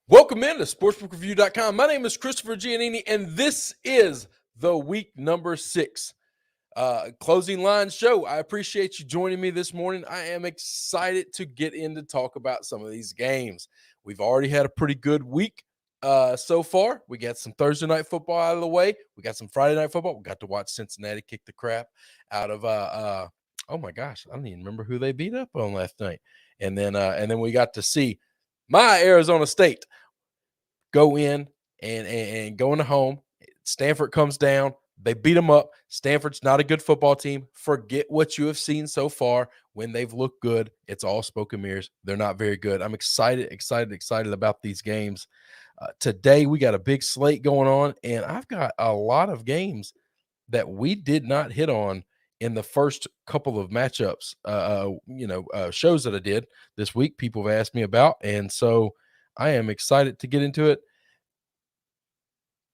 Welcome into sportsbookreview.com. My name is Christopher Giannini, and this is the week number 6 closing line show. I appreciate you joining me this morning. I am excited to get in to talk about some of these games. We've already had a pretty good week so far. We got some Thursday night football out of the way. We got some Friday night football. We got to watch Cincinnati kick the crap out of oh my gosh, I don't even remember who they beat up on last night. And then we got to see my Arizona State go in and go into home. Stanford comes down. They beat them up. Stanford's not a good football team. Forget what you have seen so far. When they've looked good, it's all smoke and mirrors. They're not very good. I'm excited about these games. Today, we got a big slate going on, and I've got a lot of games that we did not hit on in the first couple of matchups, shows that I did this week. People have asked me about, and so I am excited to get into it.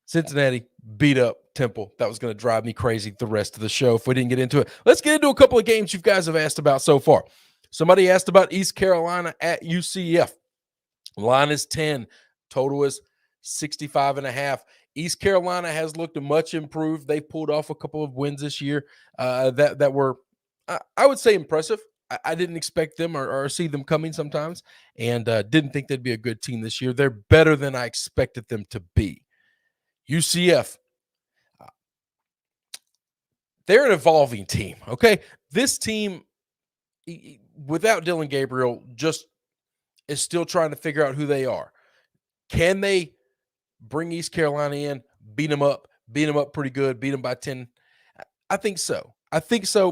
Cincinnati beat up Temple. That was going to drive me crazy the rest of the show if we didn't get into it. Let's get into a couple of games you guys have asked about so far. Somebody asked about East Carolina at UCF. Line is 10. Total is 65.5. East Carolina has looked much improved. They pulled off a couple of wins this year that were, I would say, impressive. I didn't expect them or see them coming sometimes, and didn't think they'd be a good team this year. They're better than I expected them to be. UCF, they're an evolving team, okay? This team, without Dylan Gabriel, just is still trying to figure out who they are. Can they bring East Carolina in, beat them up pretty good, beat them by 10? I think so.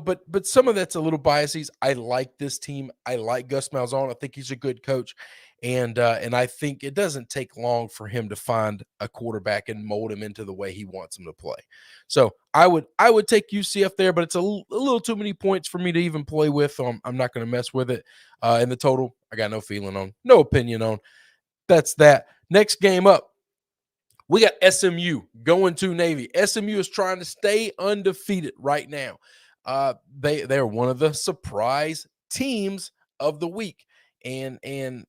But some of that's a little biases. I like this team. I like Gus Malzahn. I think he's a good coach. And I think it doesn't take long for him to find a quarterback and mold him into the way he wants him to play. So I would take UCF there, but it's a little too many points for me to even play with. So I'm not going to mess with it. In the total, I got no feeling on, no opinion on. That's that. Next game up, we got SMU going to Navy. SMU is trying to stay undefeated right now. They're one of the surprise teams of the week and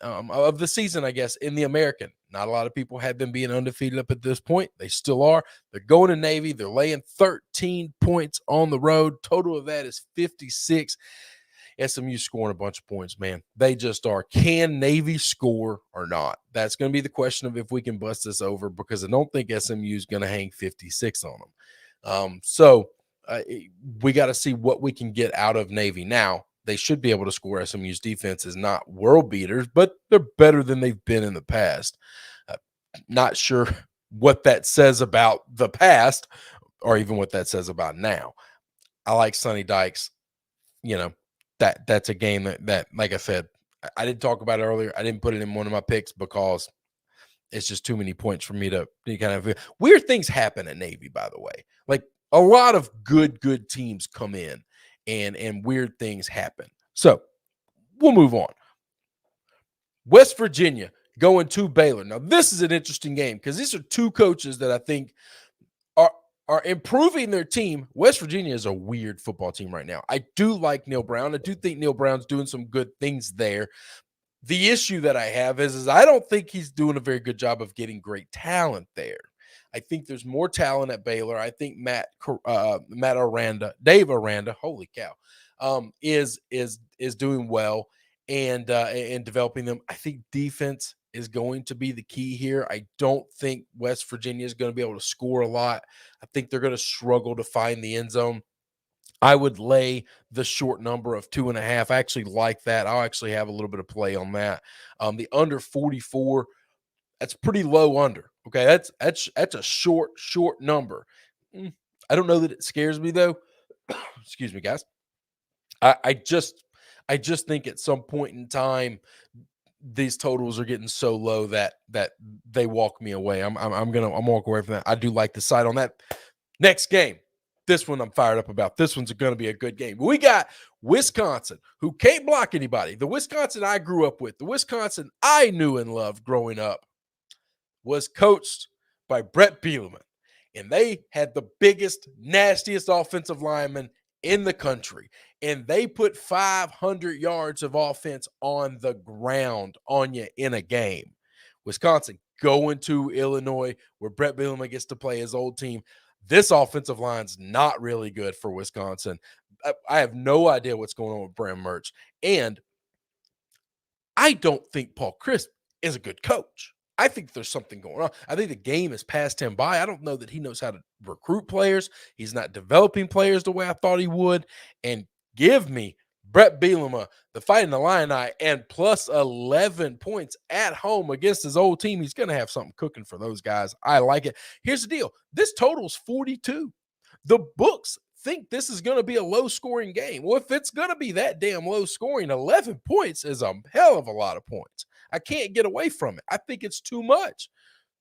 of the season, I guess, in the American. Not a lot of people had them being undefeated up at this point. They still are. They're going to Navy. They're laying 13 points on the road. Total of that is 56. SMU scoring a bunch of points, man. They just are. Can Navy score or not? That's going to be the question of if we can bust this over, because I don't think SMU is going to hang 56 on them. So we got to see what we can get out of Navy. Now, they should be able to score. SMU's defense is not world beaters, but they're better than they've been in the past. Not sure what that says about the past or even what that says about now. I like Sonny Dykes. That's a game that, like I said, I didn't talk about it earlier. I didn't put it in one of my picks because it's just too many points for me to kind of – weird things happen at Navy, by the way. Like, a lot of good teams come in and weird things happen. So we'll move on. West Virginia going to Baylor. Now, this is an interesting game because these are two coaches that I think are improving their team. West Virginia is a weird football team right now. I do like Neil Brown. I do think Neil Brown's doing some good things there. The issue that I have is I don't think he's doing a very good job of getting great talent there. I think there's more talent at Baylor. I think Dave Aranda, holy cow, is doing well and developing them. I think defense is going to be the key here. I don't think West Virginia is going to be able to score a lot. I think they're going to struggle to find the end zone. I would lay the short number of 2.5. I actually like that. I'll actually have a little bit of play on that. The under 44, that's pretty low under. Okay, that's a short number. I don't know that it scares me though. Excuse me, guys. I just think at some point in time these totals are getting so low that they walk me away. I'm walking away from that. I do like the side on that. Next game. This one I'm fired up about. This one's going to be a good game. We got Wisconsin, who can't block anybody. The Wisconsin I grew up with, the Wisconsin I knew and loved growing up, was coached by Brett Bielema. And they had the biggest, nastiest offensive lineman in the country. And they put 500 yards of offense on the ground on you in a game. Wisconsin going to Illinois where Brett Bielema gets to play his old team. This offensive line's not really good for Wisconsin. I have no idea what's going on with Bram Mertz. And I don't think Paul Crisp is a good coach. I think there's something going on. I think the game has passed him by. I don't know that he knows how to recruit players. He's not developing players the way I thought he would. And give me Brett Bielema, the Fighting Illini, and plus 11 points at home against his old team. He's going to have something cooking for those guys. I like it. Here's the deal. This total's 42. The books think this is going to be a low-scoring game. Well, if it's going to be that damn low-scoring, 11 points is a hell of a lot of points. I can't get away from it. I think it's too much.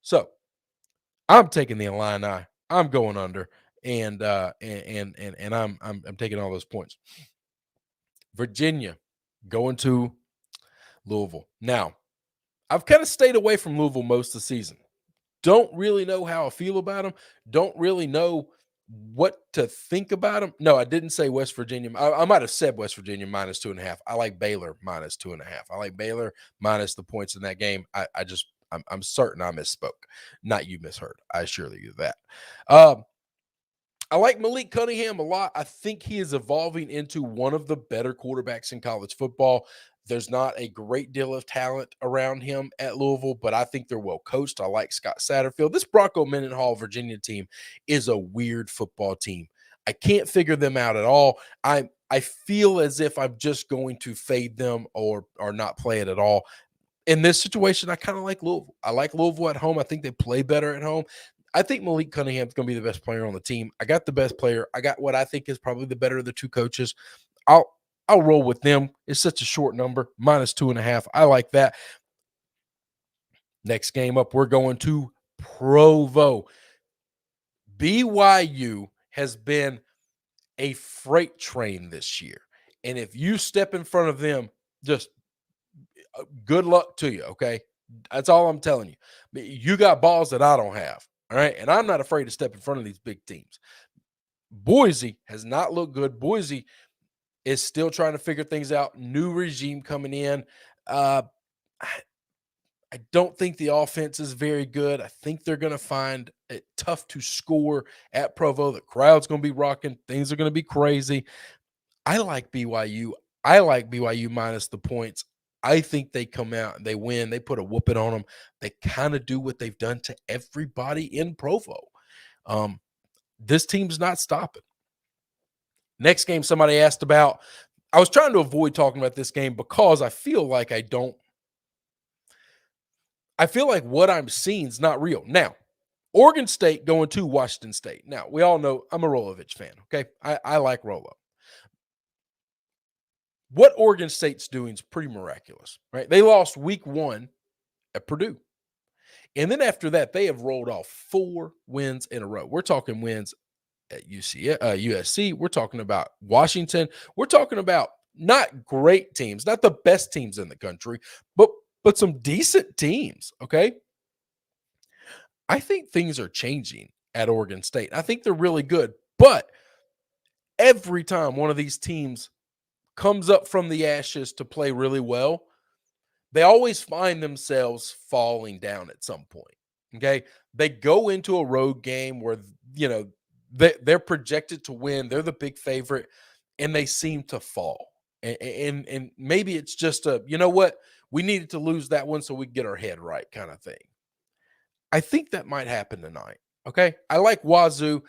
So I'm taking the Illini. I'm going under, and I'm taking all those points. Virginia going to Louisville. Now, I've kind of stayed away from Louisville most of the season. Don't really know how I feel about them. Don't really know what to think about them. No, I didn't say West Virginia. I might have said West Virginia minus 2.5. I like Baylor minus 2.5. I like Baylor minus the points in that game. I'm certain I misspoke. Not you misheard. I assure you that. I like Malik Cunningham a lot. I think he is evolving into one of the better quarterbacks in college football. There's not a great deal of talent around him at Louisville, but I think they're well coached. I like Scott Satterfield. This Bronco Mendenhall Virginia team is a weird football team. I can't figure them out at all. I feel as if I'm just going to fade them or not play it at all. In this situation, I kind of like Louisville. I like Louisville at home. I think they play better at home. I think Malik Cunningham is going to be the best player on the team. I got the best player. I got what I think is probably the better of the two coaches. I'll roll with them. It's such a short number, minus 2.5. I like that. Next game up, we're going to Provo. BYU has been a freight train this year. And if you step in front of them, just good luck to you, okay? That's all I'm telling you. You got balls that I don't have, all right? And I'm not afraid to step in front of these big teams. Boise has not looked good. Boise is still trying to figure things out. New regime coming in. I don't think the offense is very good. I think they're going to find it tough to score at Provo. The crowd's going to be rocking. Things are going to be crazy. I like BYU. I like BYU minus the points. I think they come out and they win. They put a whooping on them. They kind of do what they've done to everybody in Provo. This team's not stopping. Next game somebody asked about. I was trying to avoid talking about this game because I feel like what I'm seeing is not real. Now, Oregon State going to Washington State. Now, we all know I'm a Rolovich fan, okay? I like Rolo. What Oregon State's doing is pretty miraculous, right? They lost week 1 at Purdue. And then after that, they have rolled off 4 wins in a row. We're talking wins at USC. We're talking about Washington. We're talking about not great teams, not the best teams in the country, but some decent teams, okay? I think things are changing at Oregon State. I think they're really good, but every time one of these teams comes up from the ashes to play really well, they always find themselves falling down at some point, okay? They go into a road game where, they're projected to win. They're the big favorite, and they seem to fall. And maybe it's just you know what? We needed to lose that one so we get our head right kind of thing. I think that might happen tonight, okay? I like Wazoo.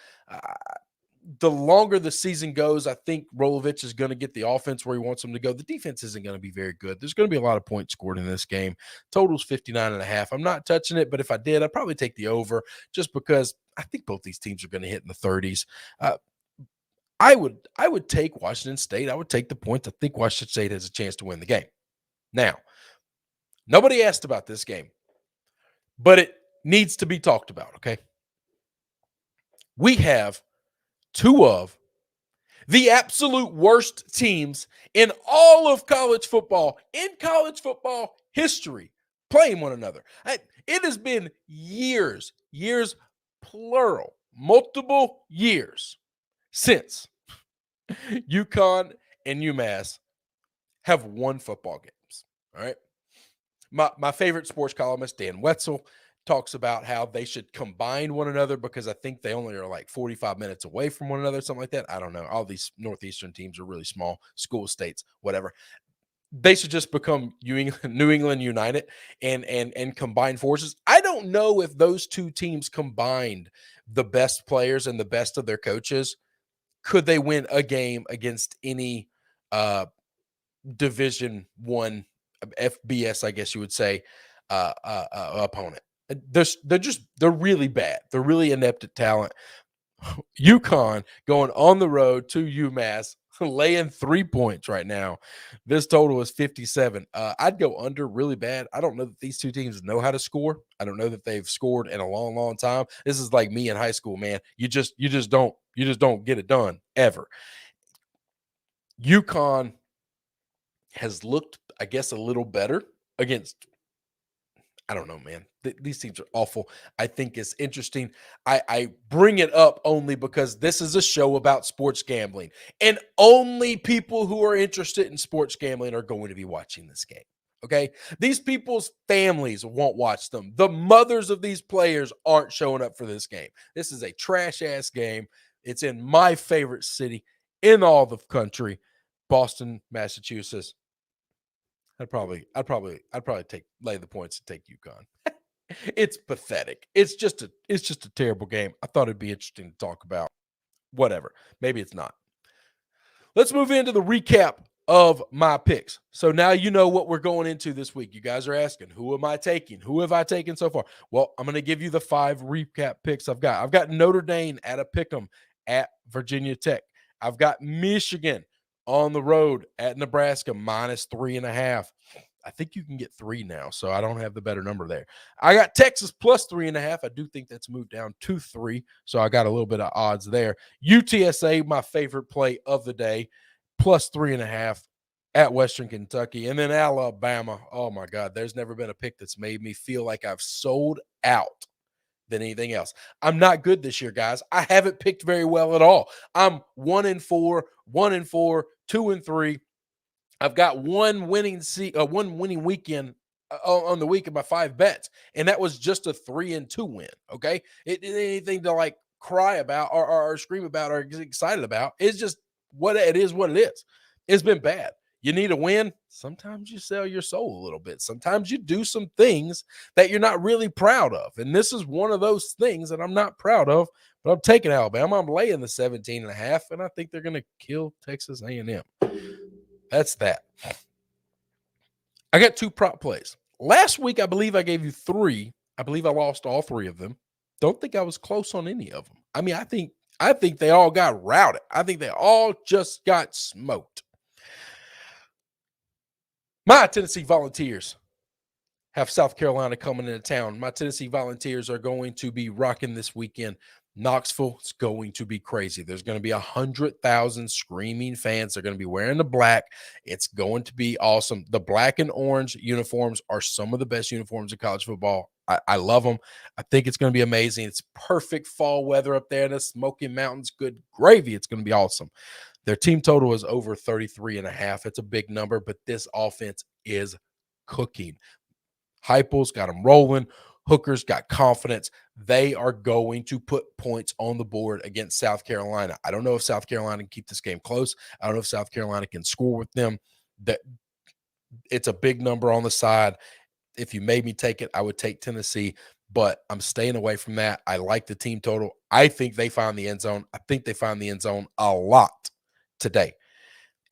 The longer the season goes, I think Rolovich is going to get the offense where he wants them to go. The defense isn't going to be very good. There's going to be a lot of points scored in this game. Total's 59.5. I'm not touching it, but if I did, I'd probably take the over just because I think both these teams are going to hit in the 30s. I would take Washington State. I would take the points. I think Washington State has a chance to win the game. Now, nobody asked about this game, but it needs to be talked about, okay? We have 2 of the absolute worst teams in all of college football, in college football history, playing one another. It has been years, plural, multiple years since UConn and UMass have won football games, all right? My favorite sports columnist, Dan Wetzel, talks about how they should combine one another because I think they only are like 45 minutes away from one another, something like that. I don't know. All these Northeastern teams are really small, school states, whatever. They should just become New England United and combine forces. I don't know if those two teams combined the best players and the best of their coaches, could they win a game against any uh Division One FBS, I guess you would say, opponent. They're really bad. They're really inept at talent. UConn going on the road to UMass, laying 3 points right now. This total is 57. I'd go under really bad. I don't know that these two teams know how to score. I don't know that they've scored in a long, long time. This is like me in high school, man. You just don't get it done ever. UConn has looked, I guess, a little better against, I don't know, man. These teams are awful. I think it's interesting. I bring it up only because this is a show about sports gambling, and only people who are interested in sports gambling are going to be watching this game. Okay? These people's families won't watch them. The mothers of these players aren't showing up for this game. This is a trash-ass game. It's in my favorite city in all the country, Boston, Massachusetts. I'd probably lay the points and take UConn. It's pathetic. It's just a terrible game. I thought it'd be interesting to talk about. Whatever. Maybe it's not. Let's move into the recap of my picks. So now you know what we're going into this week. You guys are asking, who am I taking? Who have I taken so far? Well, I'm going to give you the 5 recap picks I've got. I've got Notre Dame at a pick'em at Virginia Tech. I've got Michigan on the road at Nebraska -3.5. I think you can get 3 now, so I don't have the better number there. I got Texas +3.5. I do think that's moved down to 3, so I got a little bit of odds there. UTSA, my favorite play of the day, +3.5 at Western Kentucky. And then Alabama. Oh, my God, there's never been a pick that's made me feel like I've sold out than anything else. I'm not good this year, guys. I haven't picked very well at all. I'm 1-4, 1-4, 2-3. I've got one winning weekend on the week of my 5 bets, and that was just a 3-2 win. Okay, it anything to like cry about or scream about or get excited about. It's just what it is. What it is. It's been bad. You need a win. Sometimes you sell your soul a little bit. Sometimes you do some things that you're not really proud of, and this is one of those things that I'm not proud of. But I'm taking Alabama. I'm laying the 17.5, and I think they're going to kill Texas A&M. That's that. I got 2 prop plays. Last week, I believe I gave you 3. I believe I lost all 3 of them. Don't think I was close on any of them. I mean, I think they all got routed. I think they all just got smoked. My Tennessee Volunteers have South Carolina coming into town. My Tennessee Volunteers are going to be rocking this weekend. Knoxville is going to be crazy. There's going to be 100,000 screaming fans. They're going to be wearing the black. It's going to be awesome. The black and orange uniforms are some of the best uniforms in college football. I love them. I think it's going to be amazing. It's perfect fall weather up there in the Smoky Mountains. Good gravy. It's going to be awesome. Their team total is over 33.5. It's a big number, but this offense is cooking. Heupel's got them rolling. Hooker's got confidence. They are going to put points on the board against South Carolina. I don't know if South Carolina can keep this game close. I don't know if South Carolina can score with them. That it's a big number on the side. If you made me take it, I would take Tennessee, but I'm staying away from that. I like the team total. I think they find the end zone. I think they find the end zone a lot today.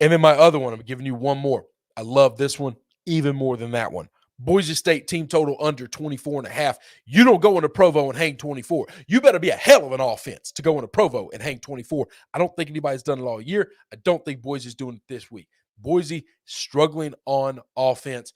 And then my other one, I'm giving you one more. I love this one even more than that one. Boise State team total under 24.5. You don't go into Provo and hang 24. You better be a hell of an offense to go into Provo and hang 24. I don't think anybody's done it all year. I don't think Boise's doing it this week. Boise struggling on offense.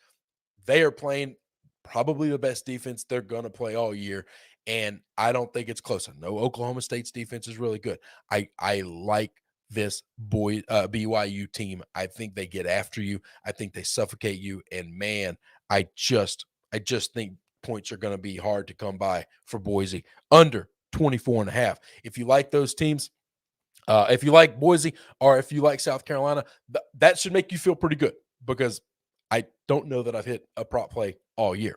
They are playing probably the best defense they're going to play all year, and I don't think it's close. I know Oklahoma State's defense is really good. I like this BYU team. I think they get after you. I think they suffocate you, and man, I just think points are going to be hard to come by for Boise. Under 24.5. If you like those teams, if you like Boise or if you like South Carolina, that should make you feel pretty good because I don't know that I've hit a prop play all year.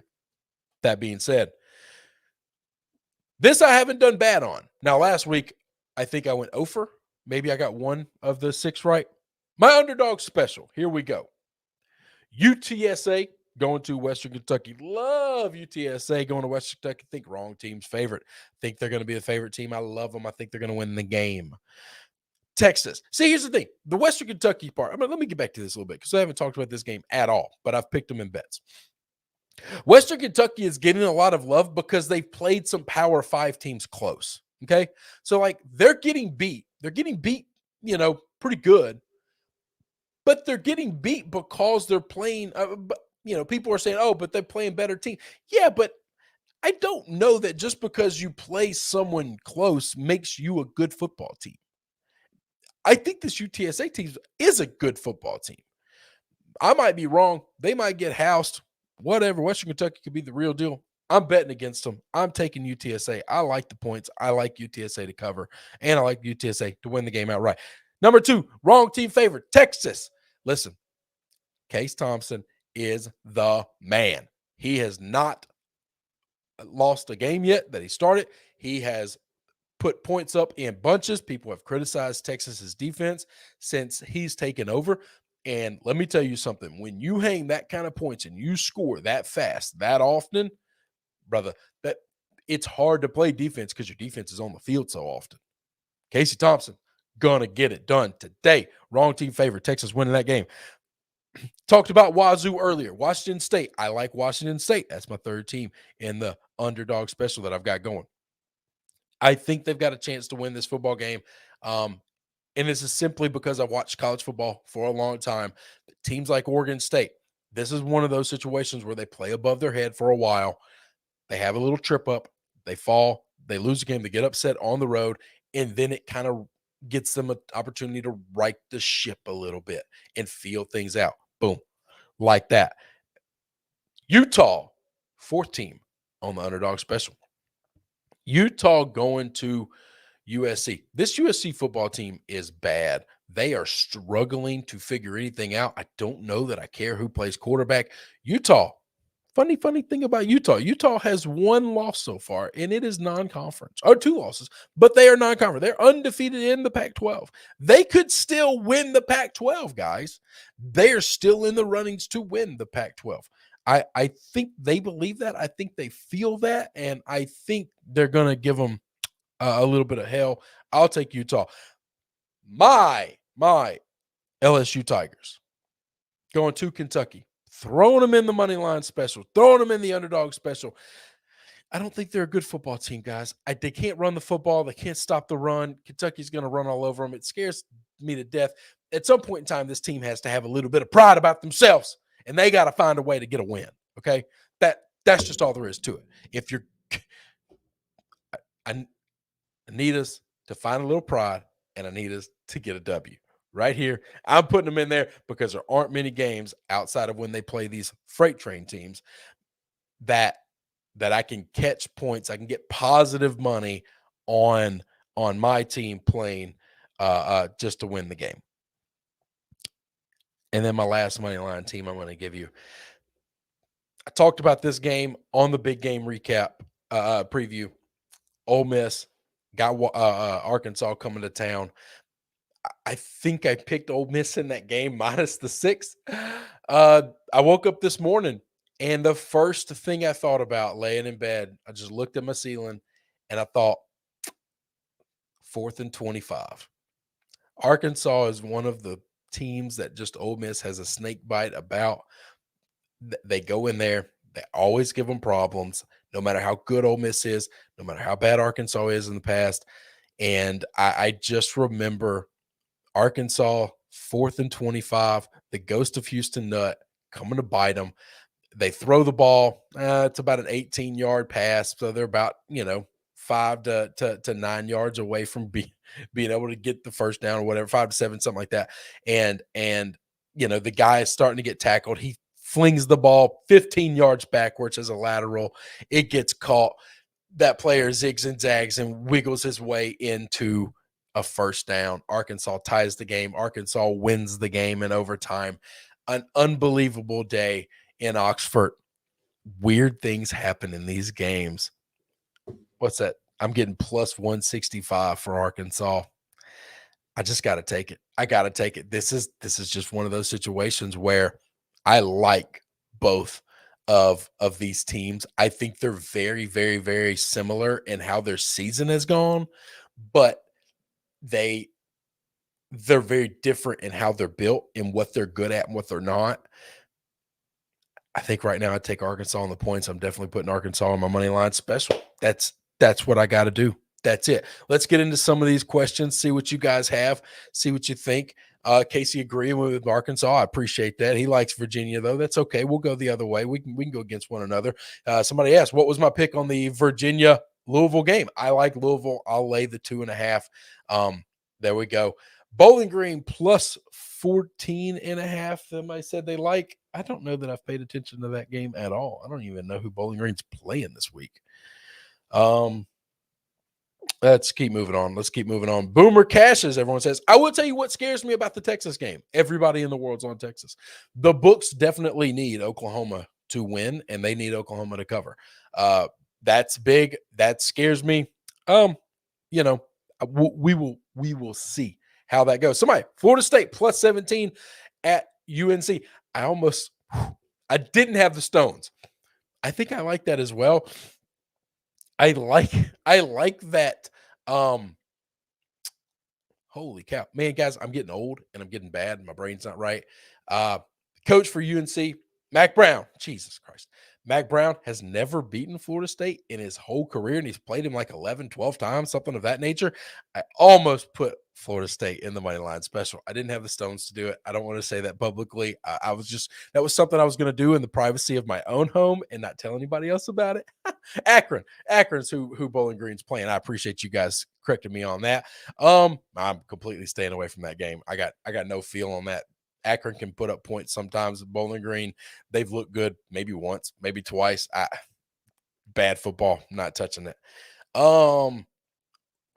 That being said, this I haven't done bad on. Now, last week, I think I went over. Maybe I got one of the 6 right. My underdog special. Here we go. UTSA going to Western Kentucky. Love UTSA going to Western Kentucky. Think wrong team's favorite. Think they're going to be the favorite team. I love them. I think they're going to win the game. Texas. See, here's the thing. The Western Kentucky part. Let me get back to this a little bit because I haven't talked about this game at all, but I've picked them in bets. Western Kentucky is getting a lot of love because they've played some Power 5 teams close. Okay. So, like, they're getting beat. They're getting beat, pretty good. But they're getting beat because they're playing, people are saying, oh, but they're playing better team. Yeah, but I don't know that just because you play someone close makes you a good football team. I think this UTSA team is a good football team. I might be wrong. They might get housed. Whatever. Western Kentucky could be the real deal. I'm betting against them. I'm taking UTSA. I like the points. I like UTSA to cover, and I like UTSA to win the game outright. Number 2, wrong team favorite, Texas. Listen, Case Thompson is the man. He has not lost a game yet that he started. He has put points up in bunches. People have criticized Texas's defense since he's taken over. And let me tell you something. When you hang that kind of points and you score that fast, that often, brother, that it's hard to play defense because your defense is on the field so often. Casey Thompson, gonna get it done today. Wrong team favorite. Texas winning that game. Talked about Wazoo earlier. Washington State. I like Washington State. That's my 3rd team in the underdog special that I've got going. I think they've got a chance to win this football game. And this is simply because I've watched college football for a long time. Teams like Oregon State, this is one of those situations where they play above their head for a while. They have a little trip up. They fall. They lose a game. They get upset on the road. And then it kind of gets them an opportunity to right the ship a little bit and feel things out. Boom. Like that. Utah, 4th team on the underdog special. Utah going to USC. This USC football team is bad. They are struggling to figure anything out. I don't know that I care who plays quarterback. Utah, funny thing about Utah. Utah has 1 loss so far, and it is non-conference. Or 2 losses, but they are non-conference. They're undefeated in the Pac-12. They could still win the Pac-12, guys. They are still in the runnings to win the Pac-12. I think they believe that. I think they feel that, and I think they're going to give them a little bit of hell. I'll take Utah. My LSU Tigers going to Kentucky, throwing them in the Moneyline special, throwing them in the underdog special. I don't think they're a good football team, guys. They can't run the football. They can't stop the run. Kentucky's going to run all over them. It scares me to death. At some point in time, this team has to have a little bit of pride about themselves, and they got to find a way to get a win, okay? That's just all there is to it. If you're – I need us to find a little pride, and I need us to get a W. Right here, I'm putting them in there because there aren't many games outside of when they play these freight train teams that I can catch points. I can get positive money on my team playing just to win the game. And then my last money line team I'm going to give you. I talked about this game on the big game recap preview. Ole Miss got Arkansas coming to town. I think I picked Ole Miss in that game minus the 6. I woke up this morning, and the first thing I thought about laying in bed, I just looked at my ceiling, and I thought, 4th and 25. Arkansas is one of the teams that just Ole Miss has a snake bite about. They go in there. They always give them problems, no matter how good Ole Miss is, no matter how bad Arkansas is in the past. And I just remember Arkansas, 4th and 25, the ghost of Houston Nutt coming to bite them. They throw the ball. It's about an 18-yard pass. So they're about, 5 to 9 yards away from being able to get the first down or whatever, 5 to 7, something like that. And the guy is starting to get tackled. He flings the ball 15 yards backwards as a lateral. It gets caught. That player zigs and zags and wiggles his way into a first down. Arkansas ties the game. Arkansas wins the game in overtime. an unbelievable day in Oxford. Weird things happen in these games. What's that? I'm getting plus 165 for Arkansas. I just got to take it. I got to take it. This is just one of those situations where I like both of these teams. I think they're very, very, very similar in how their season has gone, but they're very different in how they're built and what they're good at and what they're not. I think right now I take Arkansas on the points. I'm definitely putting Arkansas on my money line special. That's what I got to do. That's it. Let's get into some of these questions, see what you guys have, see what you think. Casey agreeing with Arkansas. I appreciate that. He likes Virginia, though. That's okay. We'll go the other way. We can go against one another. Somebody asked, what was my pick on the Virginia Louisville game? I like Louisville. I'll lay the 2.5. There we go. Bowling Green plus 14.5. Somebody said they like. I don't know that I've paid attention to that game at all. I don't even know who Bowling Green's playing this week. Let's keep moving on. Boomer Cashes, everyone says. I will tell you what scares me about the Texas game. Everybody in the world's on Texas. The books definitely need Oklahoma to win, and they need Oklahoma to cover. That's big. That scares me. We will see how that goes. Somebody, Florida State plus 17 at UNC. I didn't have the Stones. I think I like that as well. I like that. Holy cow, man, guys, I'm getting old and I'm getting bad. My brain's not right. Coach for UNC, Mac Brown. Jesus Christ. Mac Brown has never beaten Florida State in his whole career, and he's played him like 11, 12 times, something of that nature. I almost put Florida State in the money line special. I didn't have the stones to do it. I don't want to say that publicly. That was something I was going to do in the privacy of my own home and not tell anybody else about it. Akron's who Bowling Green's playing. I appreciate you guys correcting me on that. I'm completely staying away from that game. I got no feel on that. Akron can put up points sometimes. Bowling Green, they've looked good maybe once, maybe twice. Bad football, not touching it.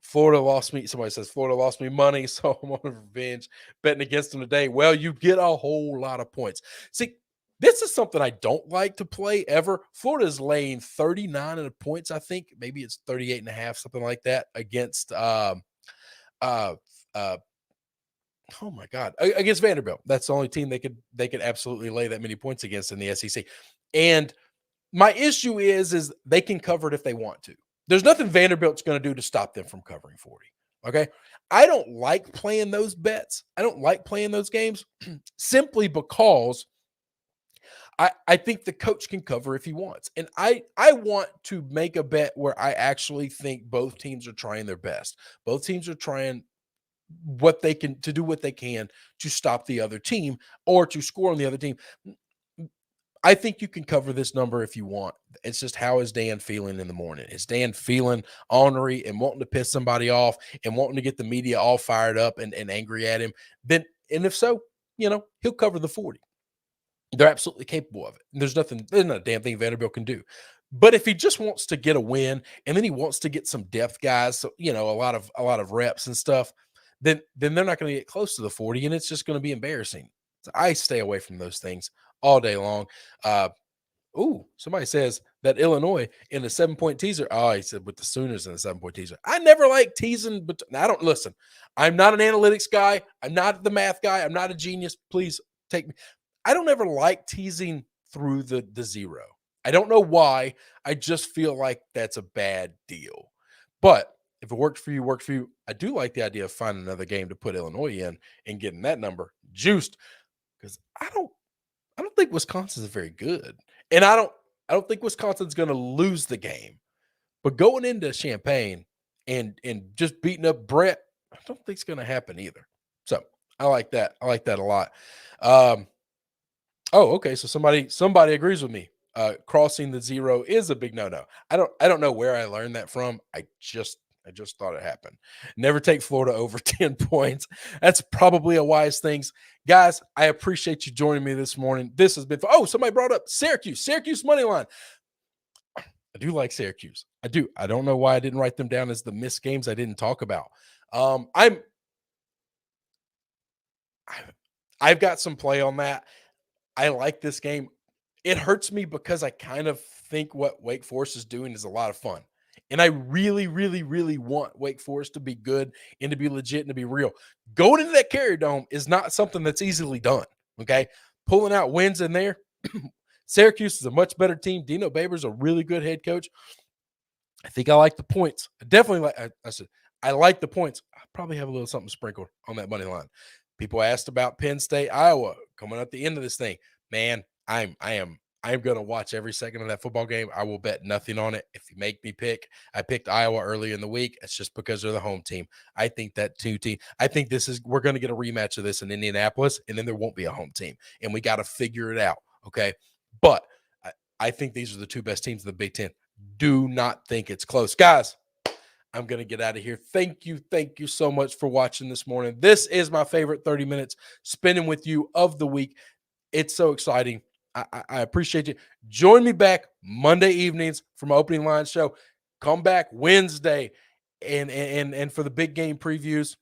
Florida lost me. Somebody says Florida lost me money, so I'm on revenge betting against them today. Well, you get a whole lot of points. See, this is something I don't like to play ever. Florida's laying 39 of the points, I think. Maybe it's 38.5, something like that, against oh my God, against Vanderbilt. That's the only team they could absolutely lay that many points against in the SEC. And my issue is they can cover it if they want to. There's nothing Vanderbilt's going to do to stop them from covering 40. Okay. I don't like playing those bets. I don't like playing those games simply because I think the coach can cover if he wants. And I want to make a bet where I actually think both teams are trying their best. Both teams are trying what they can to do what they can to stop the other team or to score on the other team. I think you can cover this number if you want. It's just, how is Dan feeling in the morning? Is Dan feeling ornery and wanting to piss somebody off and wanting to get the media all fired up and angry at him? And if so, he'll cover the 40. They're absolutely capable of it. There's not a damn thing Vanderbilt can do. But if he just wants to get a win and then he wants to get some depth guys, so a lot of reps and stuff, then they're not going to get close to the 40, and it's just going to be embarrassing. So I stay away from those things all day long. Somebody says that Illinois in the 7-point teaser. Oh, he said with the Sooners in the 7-point teaser. I never like teasing, but I don't listen. I'm not an analytics guy. I'm not the math guy. I'm not a genius. Please take me. I don't ever like teasing through the zero. I don't know why. I just feel like that's a bad deal. But if it works for you, works for you. I do like the idea of finding another game to put Illinois in and getting that number juiced, because I don't think Wisconsin's very good, and I don't think Wisconsin's going to lose the game. But going into Champaign and just beating up Brett, I don't think it's going to happen either. So I like that. I like that a lot. Okay. So somebody agrees with me. Crossing the zero is a big no-no. I don't know where I learned that from. I just thought it happened. Never take Florida over 10 points. That's probably a wise thing. Guys, I appreciate you joining me this morning. This has been fun. Oh, somebody brought up Syracuse money line. I do like Syracuse. I do. I don't know why I didn't write them down as the missed games I didn't talk about. I've got some play on that. I like this game. It hurts me because I kind of think what Wake Forest is doing is a lot of fun. And I really, really, really want Wake Forest to be good and to be legit and to be real. Going into that Carrier Dome is not something that's easily done. Okay. Pulling out wins in there. Syracuse is a much better team. Dino Babers a really good head coach. I think I like the points. I definitely like. I said I like the points. I probably have a little something sprinkled on that money line. People asked about Penn State, Iowa coming at the end of this thing. Man, I am going to watch every second of that football game. I will bet nothing on it. If you make me pick, I picked Iowa early in the week. It's just because they're the home team. I think that I think we're going to get a rematch of this in Indianapolis, and then there won't be a home team, and we got to figure it out. Okay, but I think these are the two best teams in the Big Ten. Do not think it's close, guys. I'm going to get out of here. Thank you so much for watching this morning. This is my favorite 30 minutes spending with you of the week. It's so exciting. I appreciate you. Join me back Monday evenings for my opening line show. Come back Wednesday and for the big game previews.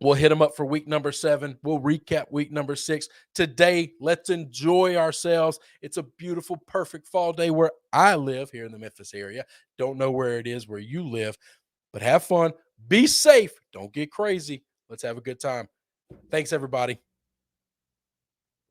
We'll hit them up for week number 7. We'll recap week number 6. Today, let's enjoy ourselves. It's a beautiful, perfect fall day where I live here in the Memphis area. Don't know where it is where you live, but have fun. Be safe. Don't get crazy. Let's have a good time. Thanks, everybody.